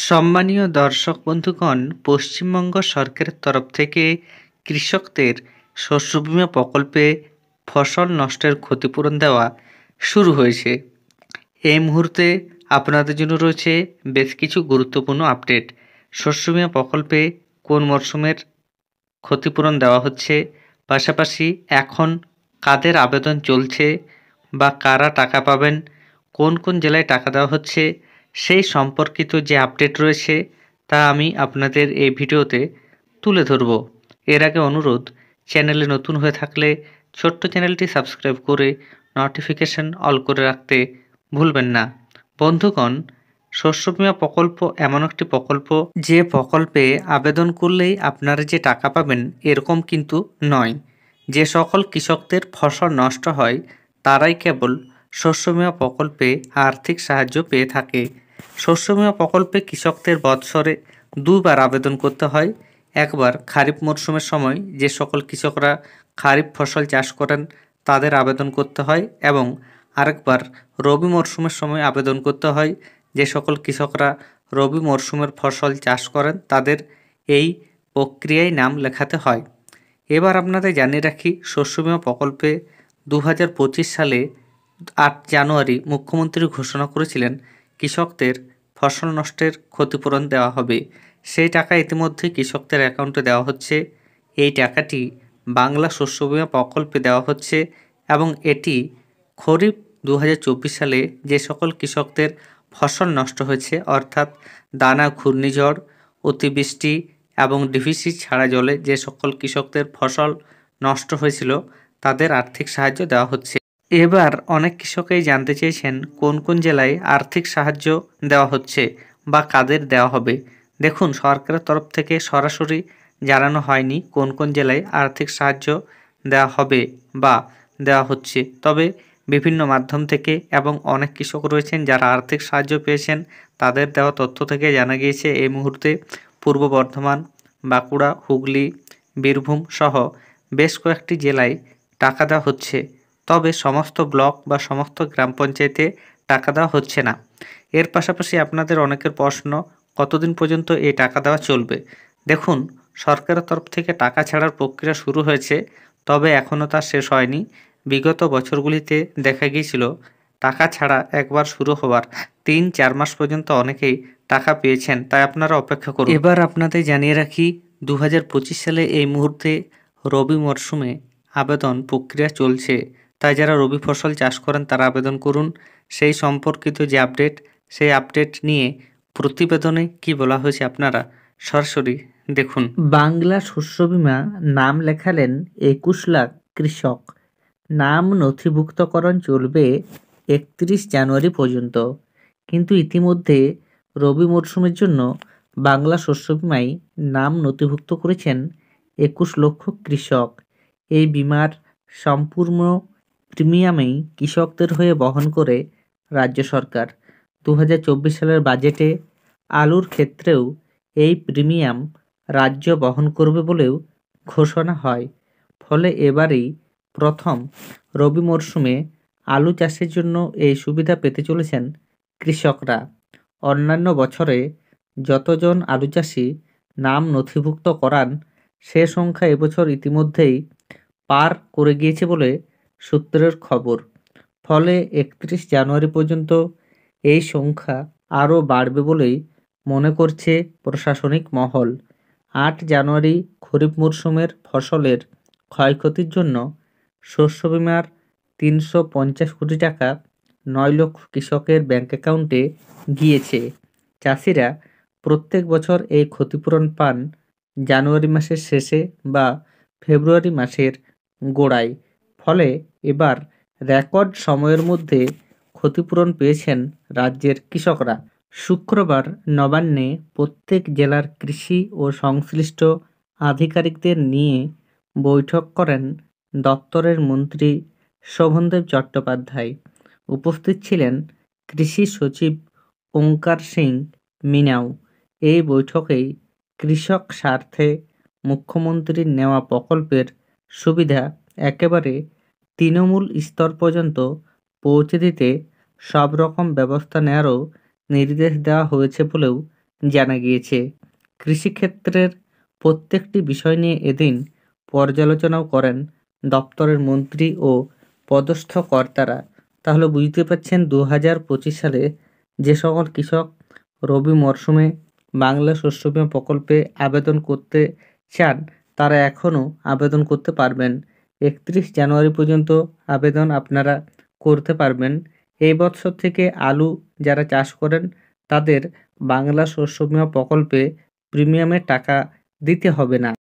সম্মানীয় দর্শক বন্ধুগণ, পশ্চিমবঙ্গ সরকারের তরফ থেকে কৃষকদের শস্য বীমা প্রকল্পে ফসল নষ্টের ক্ষতিপূরণ দেওয়া শুরু হয়েছে। এই মুহূর্তে আপনাদের জন্য রয়েছে বেশ কিছু গুরুত্বপূর্ণ আপডেট। শস্য বীমা প্রকল্পে কোন মরশুমের ক্ষতিপূরণ দেওয়া হচ্ছে, পাশাপাশি এখন কাদের আবেদন চলছে বা কারা টাকা পাবেন, কোন কোন জেলায় টাকা দেওয়া হচ্ছে, সেই সম্পর্কিত যে আপডেট রয়েছে তা আমি আপনাদের এই ভিডিওতে তুলে ধরব। এর আগে অনুরোধ, চ্যানেলে নতুন হয়ে থাকলে ছোট্ট চ্যানেলটি সাবস্ক্রাইব করে নোটিফিকেশন অল করে রাখতে ভুলবেন না। বন্ধুগণ, শস্য বীমা প্রকল্প এমন একটি প্রকল্প যে প্রকল্পে আবেদন করলেই আপনারা যে টাকা পাবেন এরকম কিন্তু নয়। যে সকল কৃষকদের ফসল নষ্ট হয় তারাই কেবল শস্য বীমা প্রকল্পে আর্থিক সাহায্য পেয়ে থাকে। শস্য বীমা প্রকল্পে কৃষকদের বৎসরে দুবার আবেদন করতে হয়। একবার খারিফ মরশুমের সময় যে সকল কৃষকরা খারিফ ফসল চাষ করেন তাদের আবেদন করতে হয়, এবং আরেকবার রবি মরশুমের সময় আবেদন করতে হয়। যে সকল কৃষকরা রবি মরশুমের ফসল চাষ করেন তাদের এই প্রক্রিয়ায় নাম লেখাতে হয়। এবার আপনাদের জানিয়ে রাখি, শস্য বীমা প্রকল্পে 2025 সালে 8 জানুয়ারি মুখ্যমন্ত্রী ঘোষণা করেছিলেন কৃষকদের ফসল নষ্টের ক্ষতিপূরণ দেওয়া হবে। সেই টাকা ইতিমধ্যে কৃষকদের অ্যাকাউন্টে দেওয়া হচ্ছে। এই টাকাটি বাংলা শস্য বীমা প্রকল্পে দেওয়া হচ্ছে, এবং এটি খরিফ 2024 সালে যে সকল কৃষকদের ফসল নষ্ট হয়েছে, অর্থাৎ দানা, ঘূর্ণিঝড়, অতিবৃষ্টি এবং ডিভিসি ছাড়া জলে যে সকল কৃষকদের ফসল নষ্ট হয়েছিল তাদের আর্থিক সাহায্য দেওয়া হচ্ছে। এবার অনেক কৃষকই জানতে চেয়েছেন কোন কোন জেলায় আর্থিক সাহায্য দেওয়া হচ্ছে বা কাদের দেওয়া হবে। দেখুন, সরকারের তরফ থেকে সরাসরি জানানো হয়নি কোন কোন জেলায় আর্থিক সাহায্য দেওয়া হবে বা দেওয়া হচ্ছে, তবে বিভিন্ন মাধ্যম থেকে এবং অনেক কৃষক রয়েছেন যারা আর্থিক সাহায্য পেয়েছেন তাদের দেওয়া তথ্য থেকে জানা গিয়েছে এই মুহূর্তে পূর্ব বর্ধমান, বাঁকুড়া, হুগলি, বীরভূম সহ বেশ কয়েকটি জেলায় টাকা দেওয়া হচ্ছে। তবে সমস্ত ব্লক বা সমস্ত গ্রাম পঞ্চায়েতে টাকা দেওয়া হচ্ছে না। এর পাশাপাশি আপনাদের অনেকের প্রশ্ন, কতদিন পর্যন্ত এই টাকা দেওয়া চলবে। দেখুন, সরকারের তরফ থেকে টাকা ছাড়ার প্রক্রিয়া শুরু হয়েছে, তবে এখনও তা শেষ হয়নি। বিগত বছরগুলিতে দেখা গিয়েছিল টাকা ছাড়া একবার শুরু হওয়ার 3-4 মাস পর্যন্ত অনেকেই টাকা পেয়েছেন, তাই আপনারা অপেক্ষা করুন। এবার আপনাদের জানিয়ে রাখি, 2025 সালে এই মুহূর্তে রবি মরশুমে আবেদন প্রক্রিয়া চলছে। তাই যারা রবি ফসল চাষ করেন তারা আবেদন করুন। সেই সম্পর্কিত যে আপডেট, সেই আপডেট নিয়ে প্রতিবেদনে কি বলা হয়েছে আপনারা সরাসরি দেখুন। বাংলা শস্য বীমা নাম লেখালেন 21 লাখ কৃষক। নাম নথিভুক্তকরণ চলবে 31 জানুয়ারি পর্যন্ত। কিন্তু ইতিমধ্যে রবি মরশুমের জন্য বাংলা শস্য বীমায় নাম নথিভুক্ত করেছেন 21 লক্ষ কৃষক। এই বীমার সম্পূর্ণ প্রিমিয়ামেই কৃষকদের হয়ে বহন করে রাজ্য সরকার। 2024 সালের বাজেটে আলুর ক্ষেত্রেও এই প্রিমিয়াম রাজ্য বহন করবে বলেও ঘোষণা হয়। ফলে এবারেই প্রথম রবি মরশুমে আলু চাষের জন্য এই সুবিধা পেতে চলেছেন কৃষকরা। অন্যান্য বছরে যতজন আলু চাষি নাম নথিভুক্ত করান সে সংখ্যা এবছর ইতিমধ্যেই পার করে গিয়েছে বলে সূত্রের খবর। ফলে 31 জানুয়ারি পর্যন্ত এই সংখ্যা আরও বাড়বে বলেই মনে করছে প্রশাসনিক মহল। 8 জানুয়ারি খরিফ মরশুমের ফসলের ক্ষয়ক্ষতির জন্য শস্য বীমার 350 কোটি টাকা 9 লক্ষ কৃষকের ব্যাংক অ্যাকাউন্টে গিয়েছে। চাষিরা প্রত্যেক বছর এই ক্ষতিপূরণ পান জানুয়ারি মাসের শেষে বা ফেব্রুয়ারি মাসের গোড়ায়। ফলে এবার রেকর্ড সময়ের মধ্যে ক্ষতিপূরণ পেয়েছেন রাজ্যের কৃষকরা। শুক্রবার নবান্নে প্রত্যেক জেলার কৃষি ও সংশ্লিষ্ট আধিকারিকদের নিয়ে বৈঠক করেন দপ্তরের মন্ত্রী শোভনদেব চট্টোপাধ্যায়। উপস্থিত ছিলেন কৃষি সচিব ওঙ্কার সিং মিনাও। এই বৈঠকেই কৃষক স্বার্থে মুখ্যমন্ত্রীর নেওয়া প্রকল্পের সুবিধা একেবারে তৃণমূল স্তর পর্যন্ত পৌঁছে দিতে সব রকম ব্যবস্থা নেওয়ারও নির্দেশ দেওয়া হয়েছে বলেও জানা গিয়েছে। কৃষিক্ষেত্রের প্রত্যেকটি বিষয় নিয়ে এদিন পর্যালোচনাও করেন দপ্তরের মন্ত্রী ও পদস্থ কর্তারা। তাহলে বুঝতে পারছেন 2025 সালে যে সকল কৃষক রবি মরশুমে বাংলা শস্য বীমা প্রকল্পে আবেদন করতে চান তারা এখনও আবেদন করতে পারবেন। 31 জানুয়ারি পর্যন্ত আবেদন আপনারা করতে পারবেন। এই বছর থেকে আলু যারা চাষ করেন তাদের বাংলা শস্য বীমা প্রকল্পে প্রিমিয়ামের টাকা দিতে হবে না।